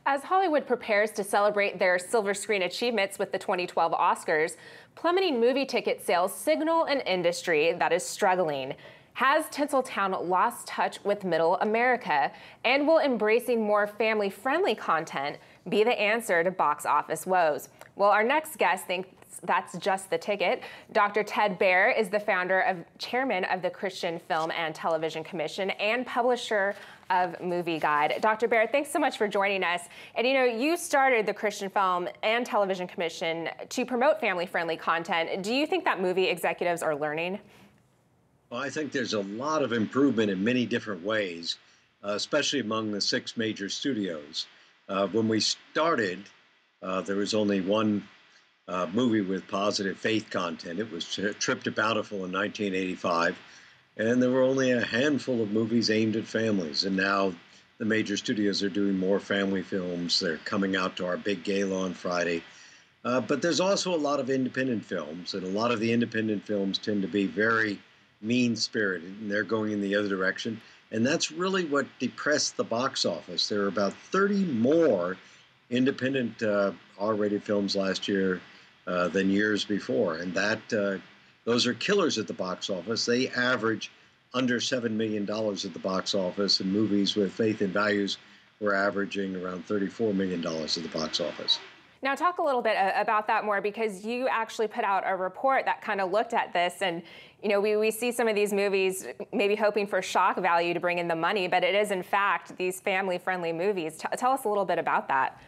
As Hollywood prepares to celebrate their silver screen achievements with the 2012 Oscars, plummeting movie ticket sales signal an industry that is struggling. Has Tinseltown lost touch with middle America? And will embracing more family-friendly content be the answer to box office woes? Well, our next guest thinks that's just the ticket. Dr. Ted Baehr is the chairman of the Christian Film and Television Commission and publisher of Movie Guide. Dr. Baehr, thanks so much for joining us. And you started the Christian Film and Television Commission to promote family-friendly content. Do you think that movie executives are learning? Well, I think there's a lot of improvement in many different ways, especially among the 6 major studios. When we started, there was only one movie with positive faith content. It was Trip to Bountiful in 1985, and there were only a handful of movies aimed at families. And now the major studios are doing more family films. They're coming out to our big gala on Friday. But there's also a lot of independent films, and a lot of the independent films tend to be very mean-spirited, and they're going in the other direction. And that's really what depressed the box office. There are about 30 more independent R-rated films last year than years before, and those are killers at the box office. They average under $7 million at the box office, and movies with faith and values were averaging around $34 million at the box office. Now talk a little bit about that more, because you actually put out a report that kind of looked at this, and we see some of these movies maybe hoping for shock value to bring in the money, but it is in fact these family-friendly movies. Tell us a little bit about that.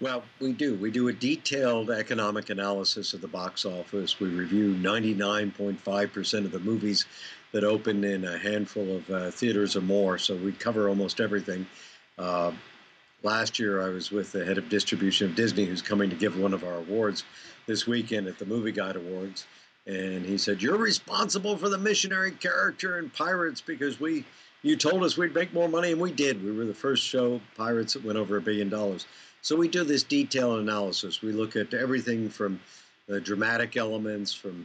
Well, we do. We do a detailed economic analysis of the box office. We review 99.5% of the movies that open in a handful of theaters or more, so we cover almost everything. Last year, I was with the head of distribution of Disney, who's coming to give one of our awards this weekend at the Movie Guide Awards, and he said, "You're responsible for the missionary character in Pirates because you told us we'd make more money," and we did. We were the first show, Pirates, that went over $1 billion. So we do this detailed analysis. We look at everything from the dramatic elements, from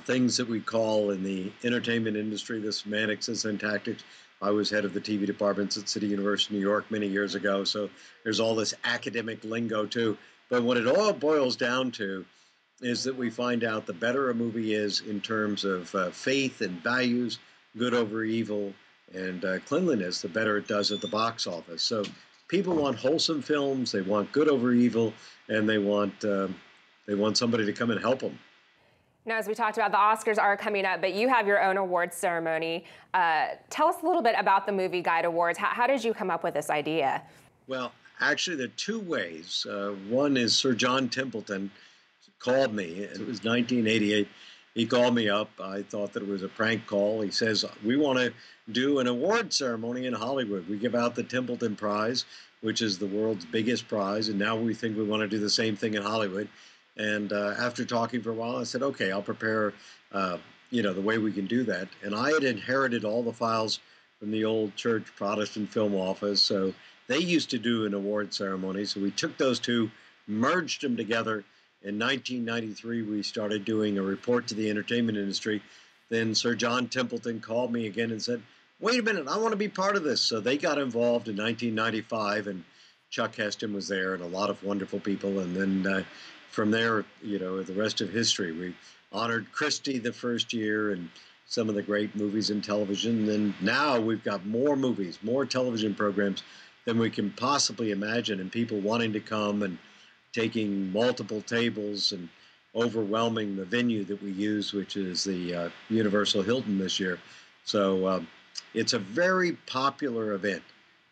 things that we call in the entertainment industry the semantics and syntactics. I was head of the TV departments at City University of New York many years ago, so there's all this academic lingo too. But what it all boils down to is that we find out the better a movie is in terms of faith and values, good over evil, and cleanliness, the better it does at the box office. So people want wholesome films, they want good over evil, and they want somebody to come and help them. Now, as we talked about, the Oscars are coming up, but you have your own awards ceremony. Tell us a little bit about the Movie Guide Awards. How did you come up with this idea? Well, actually, there are 2 ways. One is Sir John Templeton called me. It was 1988. He called me up. I thought that it was a prank call. He says, "We want to do an award ceremony in Hollywood. We give out the Templeton Prize, which is the world's biggest prize, and now we think we want to do the same thing in Hollywood." And after talking for a while, I said, "Okay, I'll prepare, the way we can do that." And I had inherited all the files from the old church Protestant film office, so they used to do an award ceremony. So we took those 2, merged them together. In 1993, we started doing a report to the entertainment industry. Then Sir John Templeton called me again and said, "Wait a minute, I want to be part of this." So they got involved in 1995, and Chuck Heston was there and a lot of wonderful people. And then from there, the rest of history. We honored Christie the first year and some of the great movies in television. And now we've got more movies, more television programs than we can possibly imagine, and people wanting to come and taking multiple tables and overwhelming the venue that we use, which is the Universal Hilton this year. So it's a very popular event.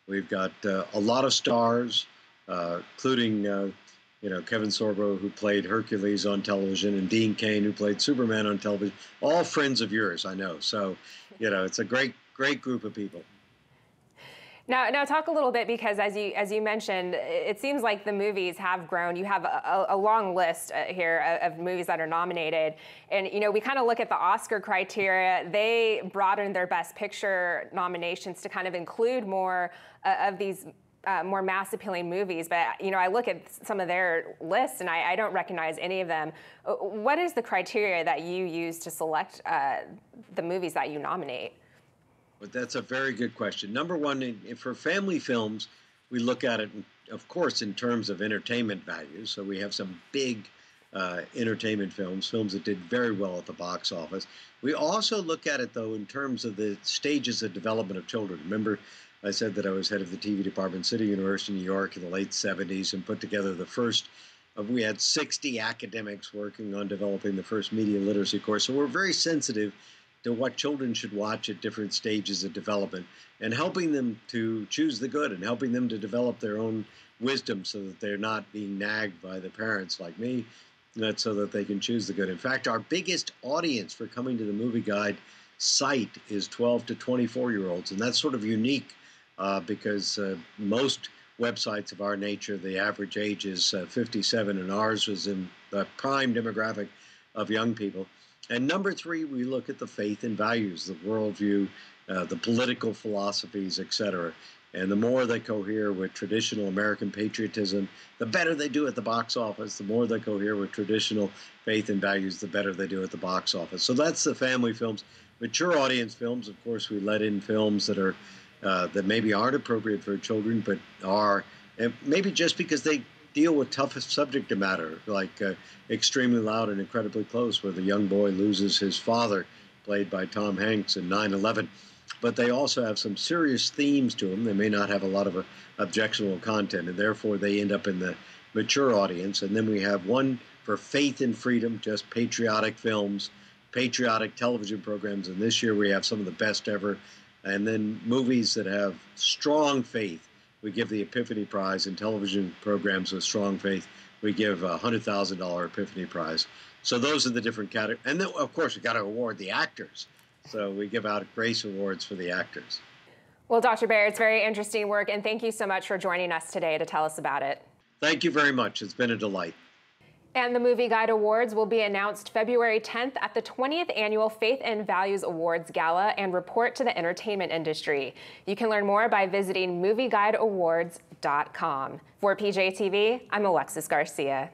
We've got a lot of stars, including Kevin Sorbo, who played Hercules on television, and Dean Cain, who played Superman on television. All friends of yours, I know. So, it's a great group of people. Now talk a little bit, because as you mentioned, it seems like the movies have grown. You have a long list here of movies that are nominated, and we kind of look at the Oscar criteria. They broadened their Best Picture nominations to kind of include more of these more mass-appealing movies, but I look at some of their lists and I don't recognize any of them. What is the criteria that you use to select the movies that you nominate? But that's a very good question. Number one, for family films, we look at it, of course, in terms of entertainment value. So we have some big entertainment films that did very well at the box office. We also look at it, though, in terms of the stages of development of children. Remember, I said that I was head of the TV department at City University, New York in the late 70s and put together the first we had 60 academics working on developing the first media literacy course. So we're very sensitive to what children should watch at different stages of development and helping them to choose the good and helping them to develop their own wisdom so that they're not being nagged by the parents like me, so that they can choose the good. In fact, our biggest audience for coming to the Movie Guide site is 12 to 24-year-olds, and that's sort of unique because most websites of our nature, the average age is 57, and ours was in the prime demographic of young people. And number three, we look at the faith and values, the worldview, the political philosophies, etc. And the more they cohere with traditional American patriotism, the better they do at the box office. The more they cohere with traditional faith and values, the better they do at the box office. So that's the family films. Mature audience films, of course, we let in films that are that maybe aren't appropriate for children, but are, and maybe just because they deal with tough subject matter, like Extremely Loud and Incredibly Close, where the young boy loses his father, played by Tom Hanks in 9/11. But they also have some serious themes to them. They may not have a lot of objectionable content, and therefore they end up in the mature audience. And then we have one for faith and freedom, just patriotic films, patriotic television programs. And this year we have some of the best ever. And then movies that have strong faith. We give the Epiphany Prize, in television programs with strong faith, we give a $100,000 Epiphany Prize. So those are the different categories. And then, of course, we got to award the actors. So we give out Grace Awards for the actors. Well, Dr. Baehr, it's very interesting work, and thank you so much for joining us today to tell us about it. Thank you very much. It's been a delight. And the Movie Guide Awards will be announced February 10th at the 20th Annual Faith and Values Awards Gala and report to the entertainment industry. You can learn more by visiting movieguideawards.com. For PJTV, I'm Alexis Garcia.